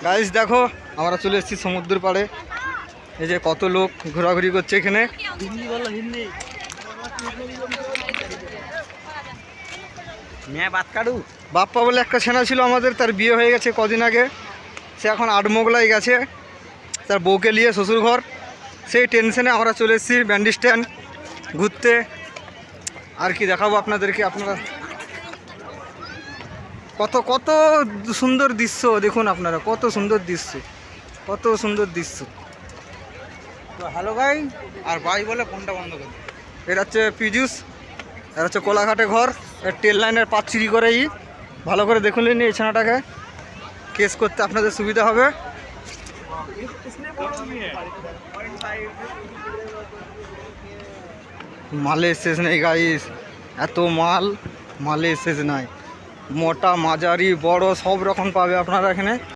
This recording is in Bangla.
গাইস দেখো আমরা চলে এসেছি সমুদ্রের পাড়ে। এই যে কত লোক ঘোরাঘুরি করছে এখানে। বাপ্পা বলে একটা ছেনা ছিল আমাদের, তার বিয়ে হয়ে গেছে কদিন আগে। সে এখন আটমোগলাই গেছে তার বউকে নিয়ে শ্বশুর ঘর। সেই টেনশনে আমরা চলে এসেছি ব্যান্ডি স্ট্যান্ড ঘুরতে। আর কি দেখাবো আপনাদেরকে, আপনারা কত কত সুন্দর দৃশ্য দেখুন, আপনারা কত সুন্দর দৃশ্য, কত সুন্দর দৃশ্য। তো হ্যালো ভাই, আর ভাই বলে ফোনটা বন্ধ করে। এটা হচ্ছে পীযূষ, এটা হচ্ছে কোলাঘাটে ঘর। এর ট্রেন লাইনের পাত চুরি করেই। ভালো করে দেখুন নিন এই ছানাটাকে, কেস করতে আপনাদের সুবিধা হবে। মালের শেষ নেই গাইস, এত মাল, মালের শেষ নাই। মোটা মাঝারি বড় সব রকম পাবে আপনারা এখানে।